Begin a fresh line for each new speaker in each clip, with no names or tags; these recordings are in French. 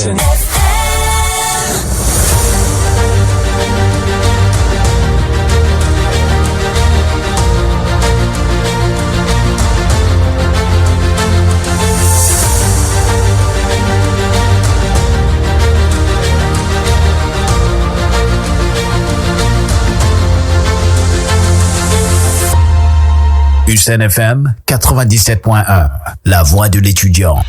station.
USN FM 97.1, la voix de l'étudiant.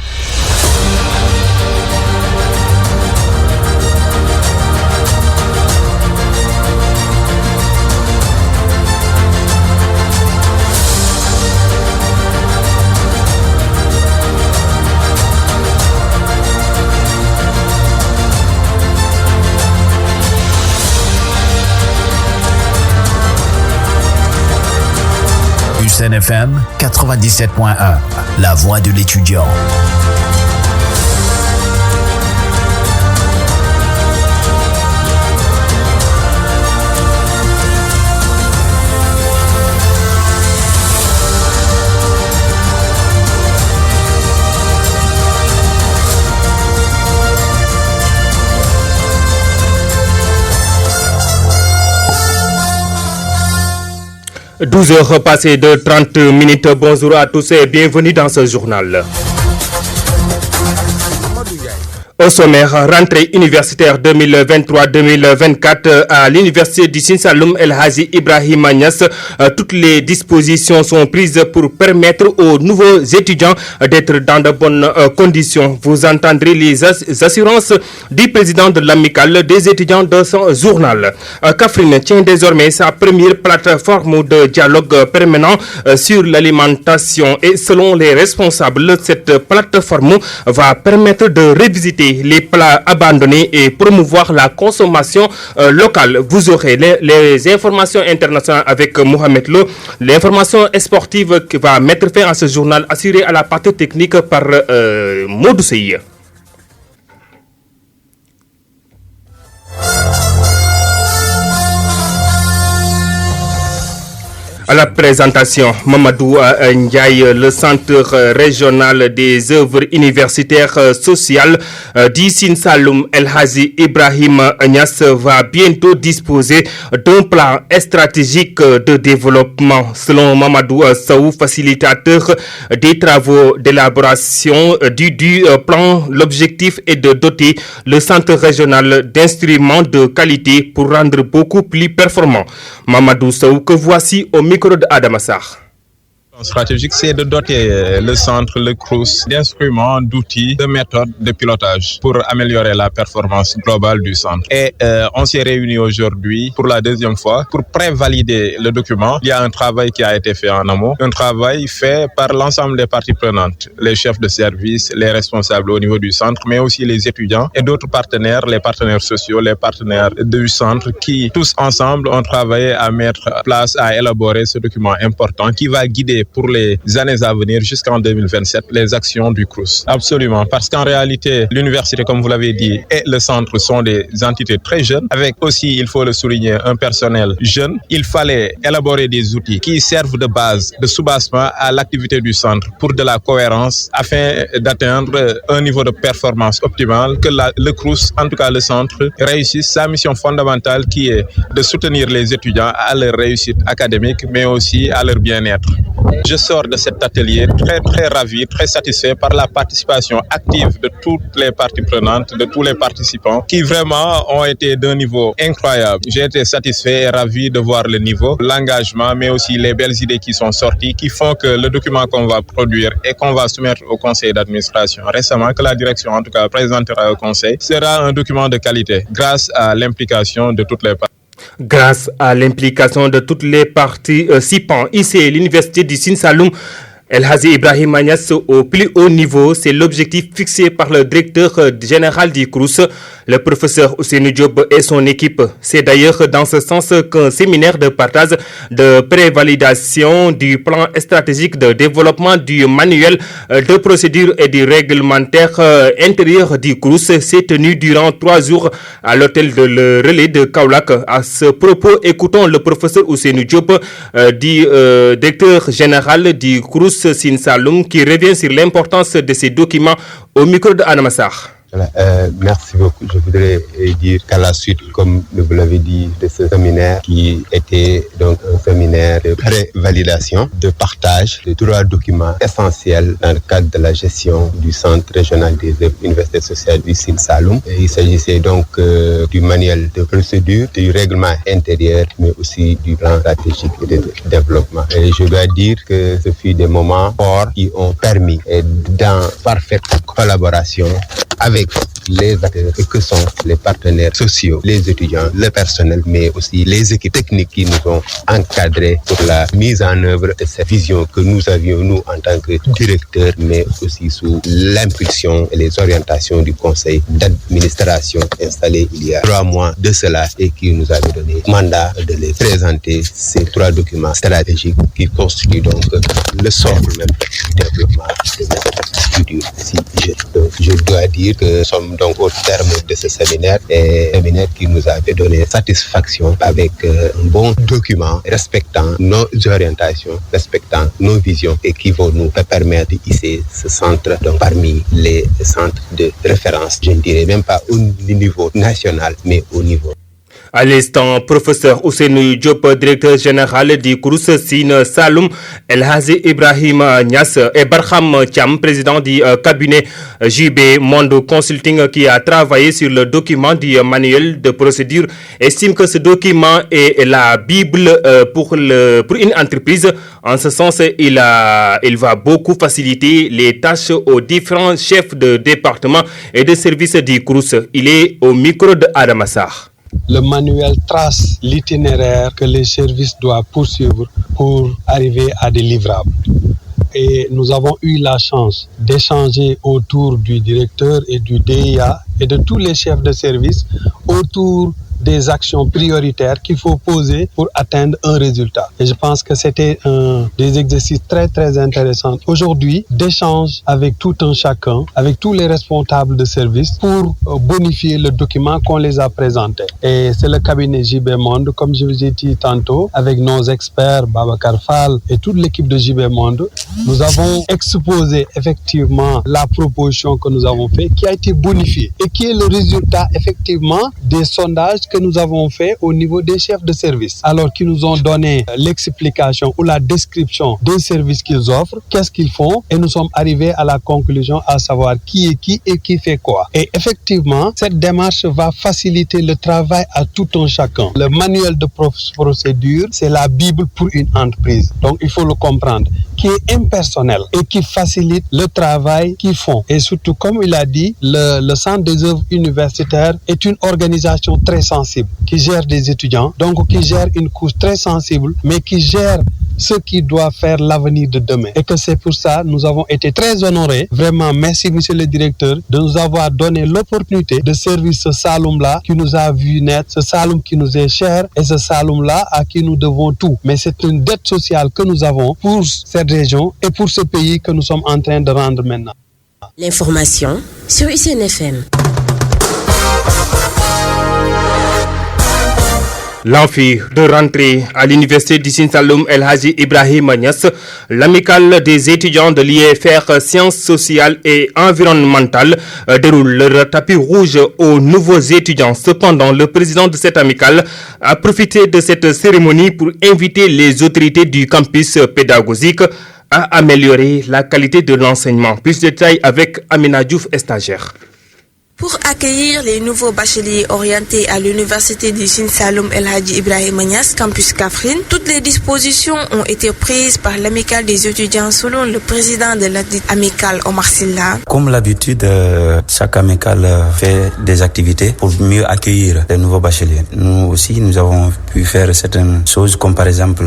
USN FM 97.1, la voix de l'étudiant.
« 12h passées de 30 minutes. Bonjour à tous et bienvenue dans ce journal. Au sommaire, rentrée universitaire 2023-2024 à l'université du Sine Saloum El Hadji Ibrahima Niass. Toutes les dispositions sont prises pour permettre aux nouveaux étudiants d'être dans de bonnes conditions. Vous entendrez les assurances du président de l'amicale des étudiants de son journal. Kaffrine tient désormais sa première plateforme de dialogue permanent sur l'alimentation et selon les responsables, cette plateforme va permettre de révisiter les plats abandonnés et promouvoir la consommation locale. Vous aurez les informations internationales avec Mohamed Lo, l'information sportive qui va mettre fin à ce journal assuré à la partie technique par Modou Seye. À la présentation, Mamadou Ndiaye, le centre régional des œuvres universitaires sociales du Sine Saloum El Hadji Ibrahima Niass va bientôt disposer d'un plan stratégique de développement. Selon Mamadou Sow, facilitateur des travaux d'élaboration du plan, l'objectif est de doter le centre régional d'instruments de qualité pour rendre beaucoup plus performant. Mamadou Sow, que voici au micro de Adam Assar.
Stratégique, c'est de doter le centre, le CROUS, d'instruments, d'outils, de méthodes de pilotage pour améliorer la performance globale du centre. Et on s'est réunis aujourd'hui pour la deuxième fois pour prévalider le document. Il y a un travail qui a été fait en amont, un travail fait par l'ensemble des parties prenantes, les chefs de service, les responsables au niveau du centre, mais aussi les étudiants et d'autres partenaires, les partenaires sociaux, les partenaires du centre qui tous ensemble ont travaillé à mettre en place, à élaborer ce document important qui va guider pour les années à venir jusqu'en 2027 les actions du CROUS. Absolument, parce qu'en réalité, l'université, comme vous l'avez dit, et le centre sont des entités très jeunes, avec aussi, il faut le souligner, un personnel jeune. Il fallait élaborer des outils qui servent de base, de soubassement à l'activité du centre pour de la cohérence afin d'atteindre un niveau de performance optimal, que le CROUS, en tout cas le centre, réussisse sa mission fondamentale qui est de soutenir les étudiants à leur réussite académique, mais aussi à leur bien-être. Je sors de cet atelier très ravi, très satisfait par la participation active de toutes les parties prenantes, de tous les participants qui vraiment ont été d'un niveau incroyable. J'ai été satisfait et ravi de voir le niveau, l'engagement, mais aussi les belles idées qui sont sorties, qui font que le document qu'on va produire et qu'on va soumettre au conseil d'administration récemment, que la direction en tout cas présentera au conseil, sera un document de qualité grâce à l'implication de toutes les parties.
Grâce à l'implication de toutes les participants, ici l'université du Sine Saloum El Hadji Ibrahima Niass au plus haut niveau, c'est l'objectif fixé par le directeur général du CROUS, le professeur Ousseynou Diop et son équipe. C'est d'ailleurs dans ce sens qu'un séminaire de partage de prévalidation du plan stratégique de développement du manuel de procédure et du réglementaire intérieur du CROUS s'est tenu durant 3 jours à l'hôtel de le Relais de Kaolack. À ce propos, écoutons le professeur Ousseynou Diop, directeur général du CROUS Sine Saloum, qui revient sur l'importance de ces documents au micro de Anamassar.
Voilà, merci beaucoup. Je voudrais dire qu'à la suite, comme vous l'avez dit, de ce séminaire qui était donc un séminaire de pré-validation, de partage de 3 documents essentiels dans le cadre de la gestion du Centre régional des œuvres universitaires sociales du Sine Saloum. Et il s'agissait donc du manuel de procédure, du règlement intérieur, mais aussi du plan stratégique de développement. Et je dois dire que ce fut des moments forts qui ont permis, dans parfaite collaboration avec les acteurs que sont les partenaires sociaux, les étudiants, le personnel, mais aussi les équipes techniques qui nous ont encadrés pour la mise en œuvre de cette vision que nous avions, nous, en tant que directeurs, mais aussi sous l'impulsion et les orientations du conseil d'administration installé il y a 3 mois de cela et qui nous avait donné mandat de les présenter ces 3 documents stratégiques qui constituent donc le socle même du développement de notre futur. Donc, je dois dire que nous sommes donc au terme de ce séminaire, et un séminaire qui nous a fait donner satisfaction avec un bon document respectant nos orientations, respectant nos visions et qui vont nous permettre d'hisser ce centre donc, parmi les centres de référence, je ne dirais même pas au niveau national, mais au niveau.
À l'instant, professeur Ousseynou Diop, directeur général du Crous Sine Saloum, El Hadji Ibrahim Niass et Barham Thiam, président du cabinet JB Monde Consulting qui a travaillé sur le document du manuel de procédure, estime que ce document est la Bible pour une entreprise. En ce sens, il va beaucoup faciliter les tâches aux différents chefs de département et de services du Crous. Il est au micro de Adamassar.
Le manuel trace l'itinéraire que les services doivent poursuivre pour arriver à des livrables. Et nous avons eu la chance d'échanger autour du directeur et du DIA et de tous les chefs de service autour des actions prioritaires qu'il faut poser pour atteindre un résultat. Et je pense que c'était des exercices très très intéressants aujourd'hui d'échange avec tout un chacun, avec tous les responsables de service pour bonifier le document qu'on les a présenté. Et c'est le cabinet JB Monde, comme je vous ai dit tantôt, avec nos experts Babacar Fall et toute l'équipe de JB Monde, nous avons exposé effectivement la proposition que nous avons faite qui a été bonifiée et qui est le résultat effectivement des sondages que nous avons fait au niveau des chefs de service, alors qu'ils nous ont donné l'explication ou la description des services qu'ils offrent, qu'est-ce qu'ils font, et nous sommes arrivés à la conclusion à savoir qui est qui et qui fait quoi. Et effectivement, cette démarche va faciliter le travail à tout un chacun. Le manuel de procédure, c'est la Bible pour une entreprise. Donc, il faut le comprendre, qui est impersonnel et qui facilite le travail qu'ils font. Et surtout, comme il a dit, le Centre des œuvres universitaires est une organisation très sensible, qui gère des étudiants, donc qui gère une couche très sensible, mais qui gère ce qui doit faire l'avenir de demain. Et que c'est pour ça nous avons été très honorés. Vraiment, merci monsieur le directeur de nous avoir donné l'opportunité de servir ce Saloum-là qui nous a vu naître, ce Saloum qui nous est cher et ce Saloum-là à qui nous devons tout. Mais c'est une dette sociale que nous avons pour cette région et pour ce pays que nous sommes en train de rendre maintenant.
L'information sur ICNFM.
L'amphi de rentrée à l'université du Sine Saloum El Hadji Ibrahim Niass, l'amicale des étudiants de l'IFR Sciences sociales et environnementales déroule leur tapis rouge aux nouveaux étudiants. Cependant, le président de cette amicale a profité de cette cérémonie pour inviter les autorités du campus pédagogique à améliorer la qualité de l'enseignement. Plus de détails avec Amina Diouf, stagiaire.
Pour accueillir les nouveaux bacheliers orientés à l'université du Sine Saloum El Hadji Ibrahim Niass, campus Kaffrine, toutes les dispositions ont été prises par l'amicale des étudiants selon le président de l'amicale Omar Silla.
Comme l'habitude, chaque amicale fait des activités pour mieux accueillir les nouveaux bacheliers. Nous aussi, nous avons pu faire certaines choses comme par exemple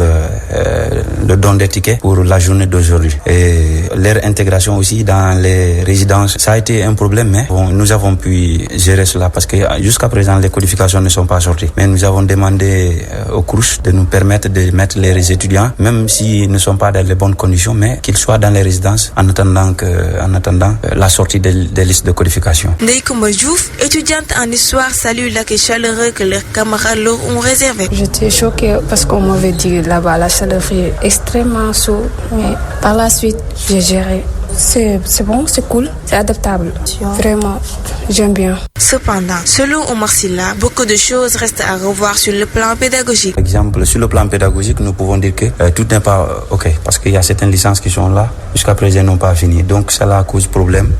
le don des tickets pour la journée d'aujourd'hui et leur intégration aussi dans les résidences. Ça a été un problème, mais bon, nous avons pu gérer cela parce que jusqu'à présent les codifications ne sont pas sorties. Mais nous avons demandé au CROUS de nous permettre de mettre les étudiants, même s'ils ne sont pas dans les bonnes conditions, mais qu'ils soient dans les résidences en attendant la sortie des listes de codification.
Ndeye Koumba Diouf, étudiante en histoire, salue l'accueil chaleureux que leurs camarades leur ont réservé.
J'étais choquée parce qu'on m'avait dit là-bas la chaleur est extrêmement chaude, mais par la suite j'ai géré. C'est bon, c'est cool, c'est adaptable. Vraiment, j'aime bien.
Cependant, selon Omar Silla, beaucoup de choses restent à revoir sur le plan pédagogique.
Par exemple, sur le plan pédagogique, nous pouvons dire que tout n'est pas OK, parce qu'il y a certaines licences qui sont là, jusqu'à présent n'ont pas fini. Donc, cela cause problème.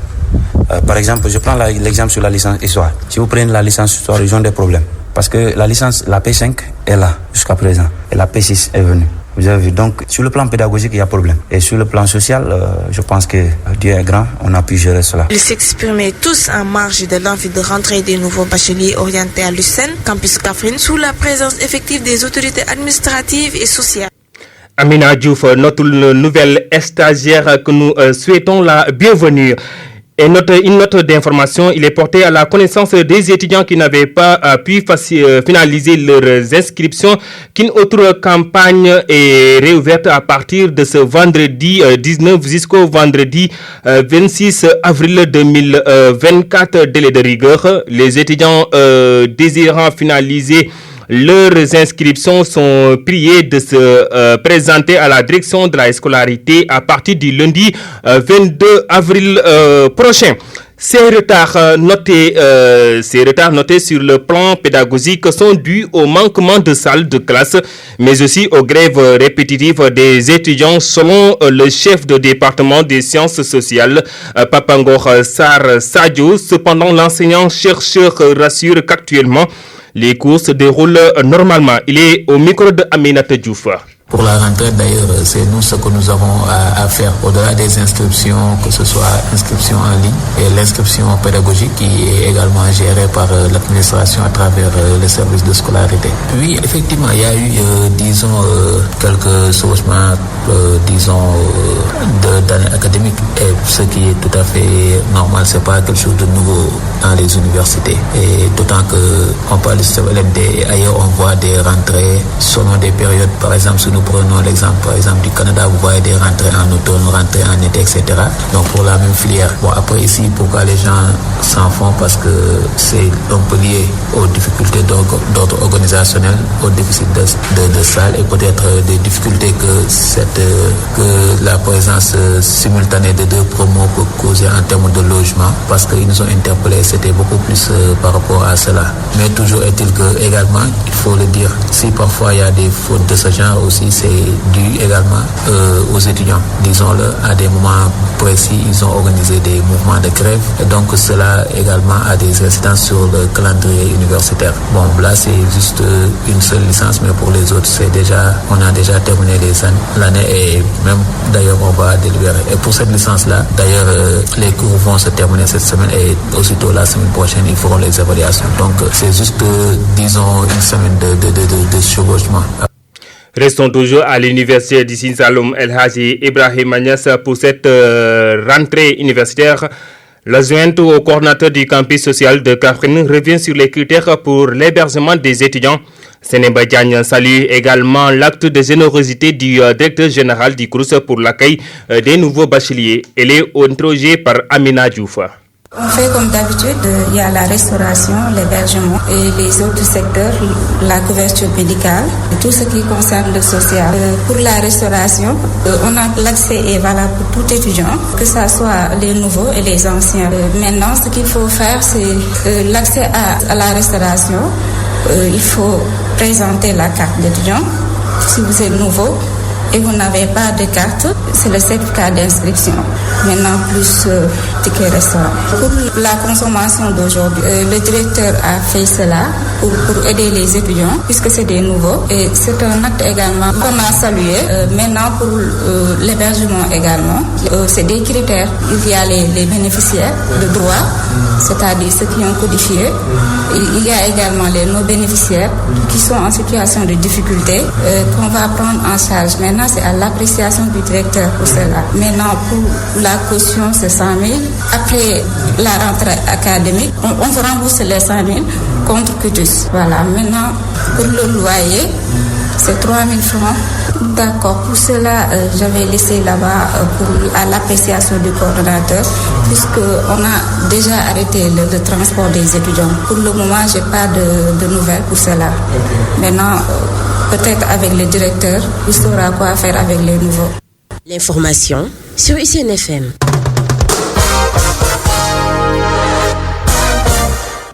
Par exemple, je prends l'exemple sur la licence Histoire. Si vous prenez la licence Histoire, ils ont des problèmes. Parce que la licence, la P5 est là jusqu'à présent, et la P6 est venue. Vous avez vu, donc sur le plan pédagogique, il y a problème. Et sur le plan social, je pense que Dieu est grand, on a pu gérer cela.
Ils s'exprimaient tous en marge de l'envie de rentrée des nouveaux bacheliers orientés à l'USSEN, campus Kaffrine, sous la présence effective des autorités administratives et sociales.
Amina Diouf, notre nouvelle stagiaire que nous souhaitons la bienvenue. Et une note d'information, il est porté à la connaissance des étudiants qui n'avaient pas pu finaliser leurs inscriptions qu'une autre campagne est réouverte à partir de ce vendredi 19 jusqu'au vendredi 26 avril 2024, délai de rigueur. Les étudiants désirant finaliser leurs inscriptions sont priés de se présenter à la direction de la scolarité à partir du lundi 22 avril prochain. Ces retards notés sur le plan pédagogique sont dus au manquement de salles de classe, mais aussi aux grèves répétitives des étudiants, selon le chef de département des sciences sociales, Papangor Sar Sadio. Cependant, l'enseignant-chercheur rassure qu'actuellement, les cours se déroulent normalement. Il est au micro de Aminata Diouf.
Pour la rentrée, d'ailleurs, c'est nous ce que nous avons à faire au-delà des inscriptions, que ce soit l'inscription en ligne et l'inscription pédagogique qui est également gérée par l'administration à travers les services de scolarité. Oui, effectivement, il y a eu, quelques changements, d'année académique. Et ce qui est tout à fait normal, c'est pas quelque chose de nouveau dans les universités. Et d'autant que on parle du système LMD et ailleurs on voit des rentrées selon des périodes, par exemple, nous prenons l'exemple par exemple du Canada, vous voyez des rentrées en automne, rentrées en été, etc. Donc pour la même filière. Bon, après ici, pourquoi les gens s'en font? Parce que c'est un peu lié aux difficultés d'ordre organisationnel, au déficit de salles et peut-être des difficultés que la présence simultanée de deux promos peut causer en termes de logement. Parce qu'ils nous ont interpellés, c'était beaucoup plus par rapport à cela. Mais toujours est-il que également, il faut le dire, si parfois il y a des fautes de ce genre aussi, c'est dû également aux étudiants. Disons-le, à des moments précis, ils ont organisé des mouvements de grève. Et donc cela également a des incidences sur le calendrier universitaire. Bon, là c'est juste une seule licence, mais pour les autres, on a déjà terminé l'année et même d'ailleurs on va délibérer. Et pour cette licence-là, d'ailleurs les cours vont se terminer cette semaine et aussitôt la semaine prochaine, ils feront les évaluations. Donc c'est juste, disons, une semaine de chevauchement.
Restons toujours à l'université du Sine Saloum El Hadji Ibrahima Niass pour cette rentrée universitaire. L'adjointe au coordinateur du campus social de Kaffrine revient sur les critères pour l'hébergement des étudiants. Sénéba Diagne salue également l'acte de générosité du directeur général du CROUS pour l'accueil des nouveaux bacheliers. Elle est interrogée par Amina Diouf.
On fait comme d'habitude, il y a la restauration, l'hébergement et les autres secteurs, la couverture médicale, tout ce qui concerne le social. Pour la restauration, l'accès est valable pour tout étudiant, que ce soit les nouveaux et les anciens. Maintenant, ce qu'il faut faire, c'est l'accès à la restauration. Il faut présenter la carte d'étudiant. Si vous êtes nouveau et vous n'avez pas de carte, c'est le certificat d'inscription. Maintenant, plus ticket restaurant. Pour la consommation d'aujourd'hui, le directeur a fait cela pour aider les étudiants, puisque c'est des nouveaux. Et c'est un acte également qu'on a salué. Maintenant, pour l'hébergement également, c'est des critères. Il y a les bénéficiaires de droit, c'est-à-dire ceux qui ont codifié. Il y a également les non-bénéficiaires qui sont en situation de difficulté qu'on va prendre en charge. Maintenant, c'est à l'appréciation du directeur pour cela. Maintenant, pour la caution, c'est 100 000. Après la rentrée académique, on se rembourse les 100 000 contre cutus. Voilà. Maintenant, pour le loyer, c'est 3 000 francs. D'accord. Pour cela, j'avais laissé là-bas à l'appréciation du coordonnateur, puisqu'on a déjà arrêté le transport des étudiants. Pour le moment, je n'ai pas de nouvelles pour cela. Maintenant, peut-être avec le directeur, il saura quoi faire avec les nouveaux.
L'information sur ICN FM.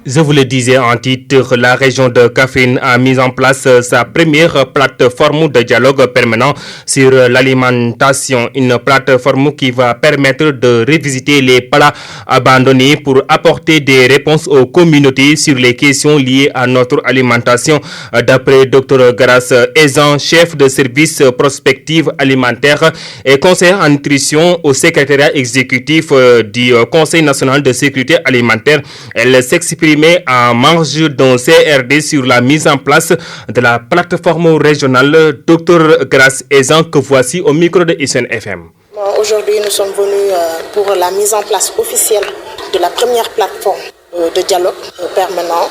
Je vous le disais en titre, la région de Kaffrine a mis en place sa première plateforme de dialogue permanent sur l'alimentation. Une plateforme qui va permettre de revisiter les plats abandonnés pour apporter des réponses aux communautés sur les questions liées à notre alimentation. D'après Dr Grace Ezan, chef de service prospective alimentaire et conseiller en nutrition au secrétariat exécutif du Conseil national de sécurité alimentaire, elle s'exprime en marge d'un CRD sur la mise en place de la plateforme régionale. Dr Grace Ezan, que voici au micro de ISN FM.
Aujourd'hui, nous sommes venus pour la mise en place officielle de la première plateforme de dialogue permanent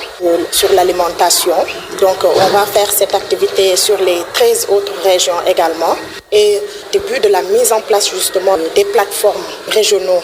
sur l'alimentation. Donc, on va faire cette activité sur les 13 autres régions également. Et le but de la mise en place justement des plateformes régionaux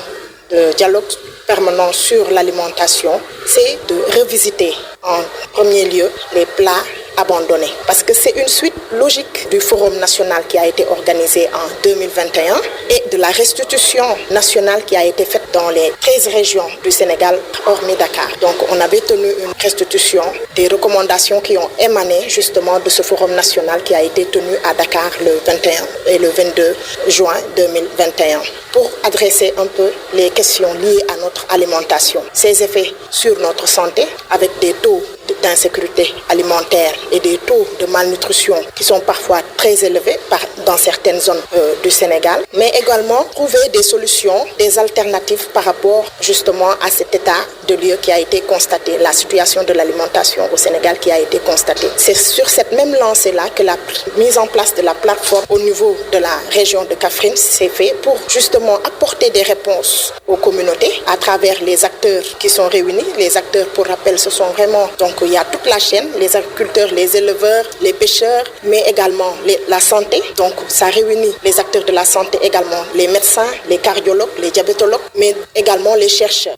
de dialogue permanent sur l'alimentation, c'est de revisiter en premier lieu les plats abandonnés. Parce que c'est une suite logique du Forum national qui a été organisé en 2021 et de la restitution nationale qui a été faite dans les 13 régions du Sénégal, hormis Dakar. Donc on avait tenu une restitution des recommandations qui ont émané justement de ce Forum national qui a été tenu à Dakar le 21 et le 22 juin 2021 pour adresser un peu les questions liées à notre alimentation, ses effets sur notre santé avec des taux d'insécurité alimentaire et des taux de malnutrition qui sont parfois très élevés dans certaines zones du Sénégal, mais également trouver des solutions, des alternatives par rapport justement à cet état de lieu qui a été constaté, la situation de l'alimentation au Sénégal qui a été constatée. C'est sur cette même lancée-là que la mise en place de la plateforme au niveau de la région de Kaffrine s'est fait pour justement apporter des réponses aux communautés à travers les acteurs qui sont réunis. Les acteurs, pour rappel, ce sont vraiment, donc il y a toute la chaîne, les agriculteurs, les éleveurs, les pêcheurs, mais également la santé. Donc ça réunit les acteurs de la santé également, les médecins, les cardiologues, les diabétologues, mais également les chercheurs.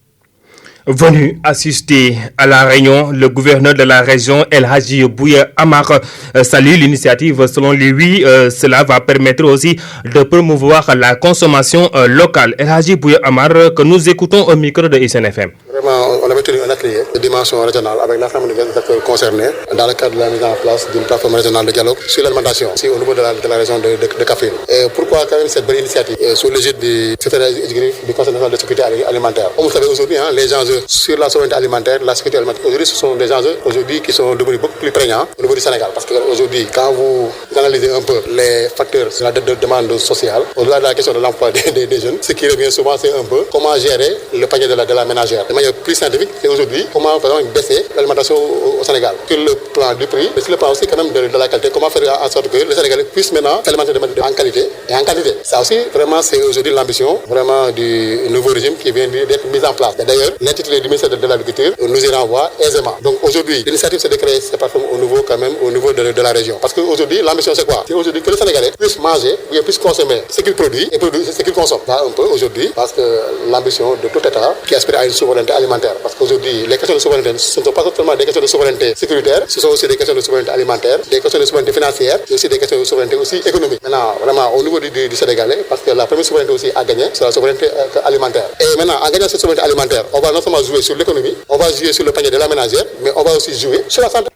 Venu assister à la réunion, le gouverneur de la région, El Hadji Bouya Amar, salue l'initiative. Selon lui, cela va permettre aussi de promouvoir la consommation locale. El Hadji Bouya Amar, que nous écoutons au micro de ISN FM.
Vraiment, on avait tenu un atelier de dimension régionale avec l'ensemble des acteurs concernés dans le cadre de la mise en place d'une plateforme régionale de dialogue sur l'alimentation, ici au niveau de la région de Kaffrine. Et pourquoi quand même cette belle initiative sous l'égide du secrétariat exécutif du Conseil national de sécurité alimentaire? Comme vous savez aujourd'hui, les enjeux sur la souveraineté alimentaire, la sécurité alimentaire, aujourd'hui ce sont des enjeux aujourd'hui qui sont devenus beaucoup plus prégnants au niveau du Sénégal. Parce qu'aujourd'hui, quand vous analysez un peu les facteurs de la demande sociale, au-delà de la question de l'emploi des jeunes, ce qui revient souvent c'est un peu comment gérer le panier de la ménagère. De manière plus scientifique, c'est aujourd'hui comment par exemple baisser l'alimentation au Sénégal. Sur le plan du prix, mais sur le plan aussi quand même de la qualité, comment faire en sorte que le Sénégalais puisse maintenant s'alimenter en qualité et en quantité. Ça aussi, vraiment, c'est aujourd'hui l'ambition vraiment du nouveau régime qui vient d'être mis en place. Et d'ailleurs, l'intitulé du ministère de l'Agriculture nous y renvoie aisément. Donc aujourd'hui, l'initiative c'est de créer cette plateforme au niveau de la région. Parce qu'aujourd'hui, l'ambition c'est quoi? C'est aujourd'hui que le Sénégalais puisse manger, ou puisse consommer ce qu'il produit et produire ce qu'il consomme. Là un peu aujourd'hui, parce que l'ambition de tout État qui aspire à une souveraineté alimentaire. Parce qu'aujourd'hui, les questions de souveraineté, ce ne sont pas seulement des questions de souveraineté sécuritaire, ce sont aussi des questions de souveraineté alimentaire, des questions de souveraineté financière, et aussi des questions de souveraineté aussi économique. Maintenant, vraiment, au niveau du Sénégalais, parce que la première souveraineté aussi à gagner, c'est la souveraineté alimentaire. Et maintenant, en gagnant cette souveraineté alimentaire, on va non seulement jouer sur l'économie, on va jouer sur le panier de la ménagère, mais on va aussi jouer sur la santé.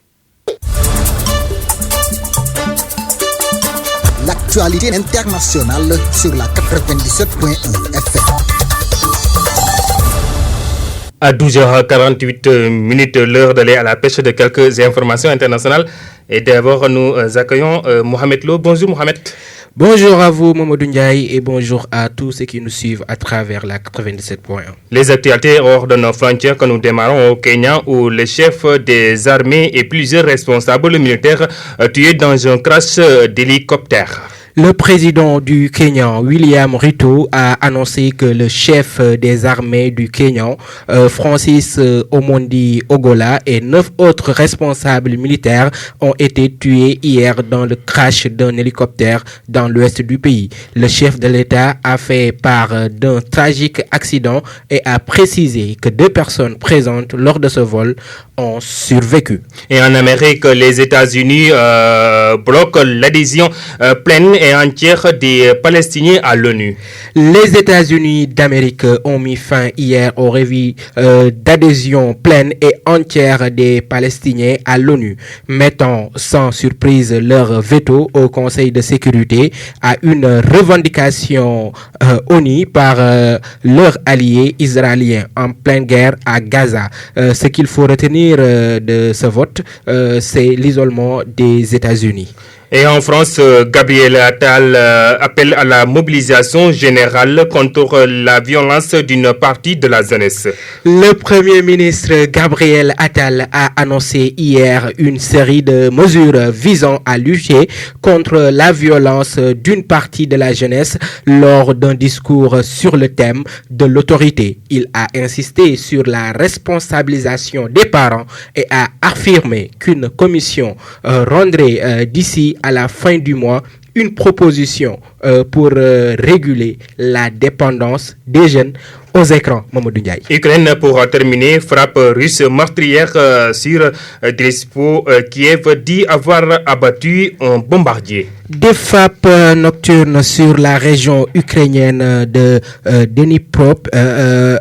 L'actualité internationale sur la 97.1 FM.
À 12h48, l'heure d'aller à la pêche de quelques informations internationales. Et d'abord, nous accueillons Mohamed Lo. Bonjour Mohamed.
Bonjour à vous, Mamadou Ndiaye, et bonjour à tous ceux qui nous suivent à travers la 97.1.
Les actualités hors de nos frontières que nous démarrons au Kenya, où le chef des armées et plusieurs responsables militaires tués dans un crash d'hélicoptère.
Le président du Kenya, William Ruto, a annoncé que le chef des armées du Kenya, Francis Omondi Ogola, et 9 autres responsables militaires ont été tués hier dans le crash d'un hélicoptère dans l'ouest du pays. Le chef de l'État a fait part d'un tragique accident et a précisé que 2 personnes présentes lors de ce vol ont survécu.
Et en Amérique, les États-Unis bloquent l'adhésion pleine et entière des Palestiniens à l'ONU.
Les États-Unis d'Amérique ont mis fin hier au réveil d'adhésion pleine et entière des Palestiniens à l'ONU, mettant sans surprise leur veto au Conseil de sécurité à une revendication ONU par leurs alliés israéliens en pleine guerre à Gaza. Ce qu'il faut retenir de ce vote, c'est l'isolement des États-Unis.
Et en France, Gabriel Attal appelle à la mobilisation générale contre la violence d'une partie de la jeunesse.
Le Premier ministre Gabriel Attal a annoncé hier une série de mesures visant à lutter contre la violence d'une partie de la jeunesse lors d'un discours sur le thème de l'autorité. Il a insisté sur la responsabilisation des parents et a affirmé qu'une commission rendrait d'ici à la fin du mois une proposition pour réguler la dépendance des jeunes aux écrans. Mamadou Ndiaye.
Ukraine, pour terminer, frappe russe meurtrière sur Drespo. Kiev dit avoir abattu un bombardier.
Des frappes nocturnes sur la région ukrainienne de Dnipro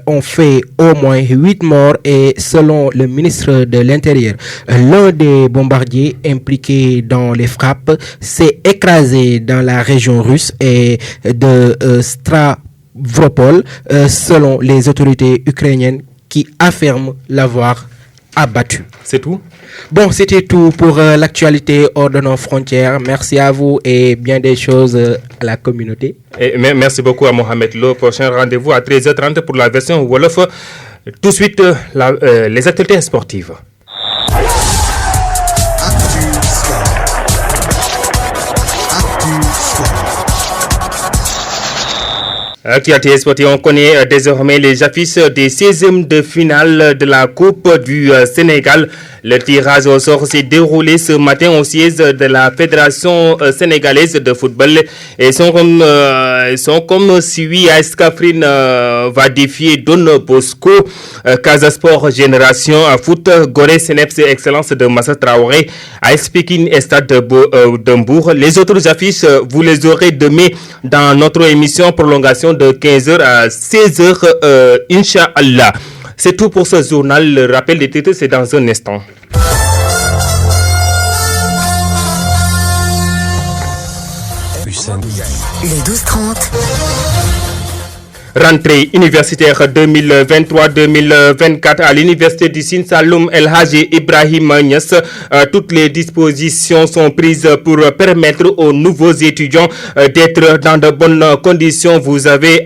ont fait au moins 8 morts et selon le ministre de l'Intérieur, l'un des bombardiers impliqués dans les frappes s'est écrasé dans la région russe et de Stavropol, selon les autorités ukrainiennes qui affirment l'avoir abattu.
C'est tout?
Bon, c'était tout pour l'actualité hors de nos frontières. Merci à vous et bien des choses à la communauté.
Et merci beaucoup à Mohamed Lo. Prochain rendez-vous à 13h30 pour la version Wolof. Tout de suite, les actualités sportives. Actualité sportive, on connaît désormais les affiches des 16e de finale de la Coupe du Sénégal. Le tirage au sort s'est déroulé ce matin au siège de la Fédération sénégalaise de football et sont comme suit. AS Kaffrine va défier Don Bosco, Casa Sport Génération Foot, Gorée Seneps Excellence de Massa Traoré, AS Pikine et Stade de Mbour. Les autres affiches, vous les aurez demain dans notre émission prolongation de 15h à 16h, Inch'Allah. C'est tout pour ce journal. Le rappel des titres, c'est dans un instant.
Le 12-30.
Rentrée universitaire 2023-2024 à l'université du Sine Saloum El Hadji Ibrahima Niass. Toutes les dispositions sont prises pour permettre aux nouveaux étudiants d'être dans de bonnes conditions. Vous avez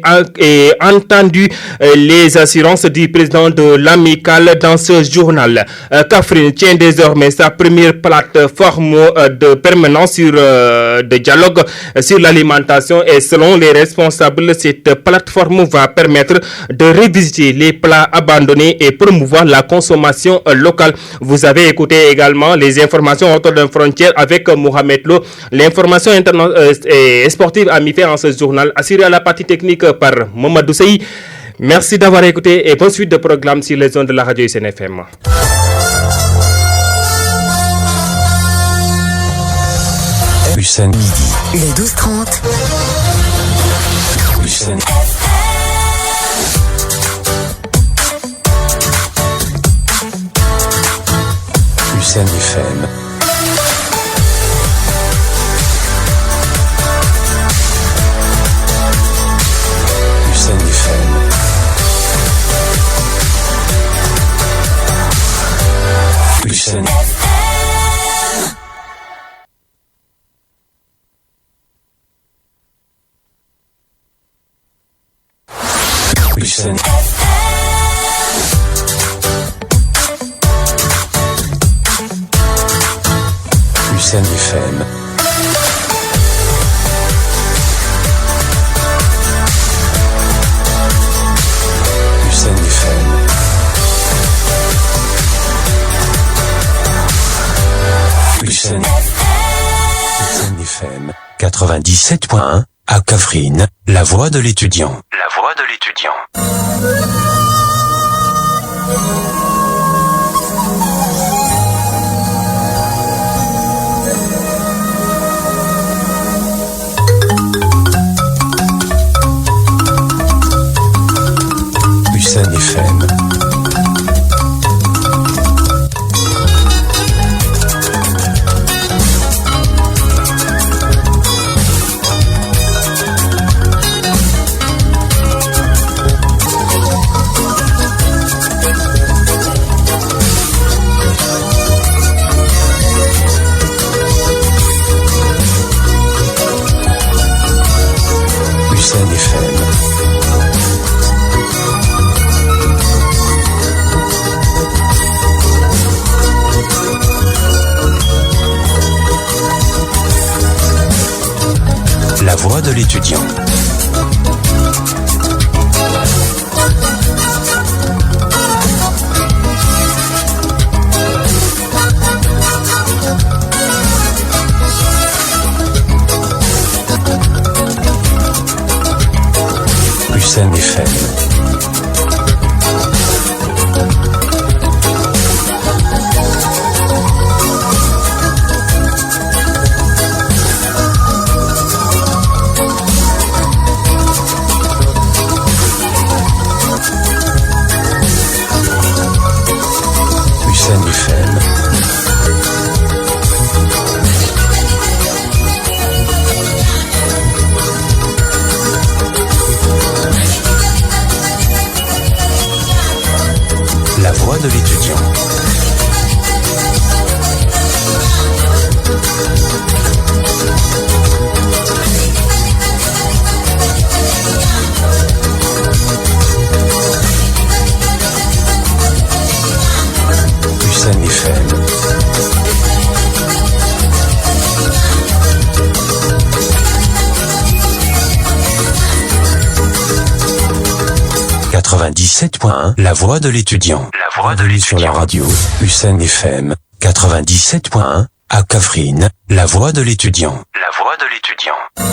entendu les assurances du président de l'amicale dans ce journal. Kaffrine tient désormais sa première plateforme de permanence de dialogue sur l'alimentation et selon les responsables, cette plateforme va permettre de revisiter les plats abandonnés et promouvoir la consommation locale. Vous avez écouté également les informations autour de frontières avec Mohamed Lo. L'information sportive a mis fin en ce journal, assuré à la partie technique par Mamadou Sey. Merci d'avoir écouté et bonne suite de programme sur les ondes de la radio ICNFM.
Le 12-30.
Hussein FM. Hussein FM. Hussein FM. Hussein FM. Hussein FM. Hussein FM. Hussein FM 97.1 à Kaffrine, la voix de l'étudiant. La voix de l'étudiant. voix de l'étudiant. Hussein FM. Hussein FM. La voix de l'étudiant. Hussein FM. « 97.1, la voix de l'étudiant. La voix de l'étudiant. Sur la radio, Hussein FM. 97.1, à Kaffrine, la voix de l'étudiant. La voix de l'étudiant.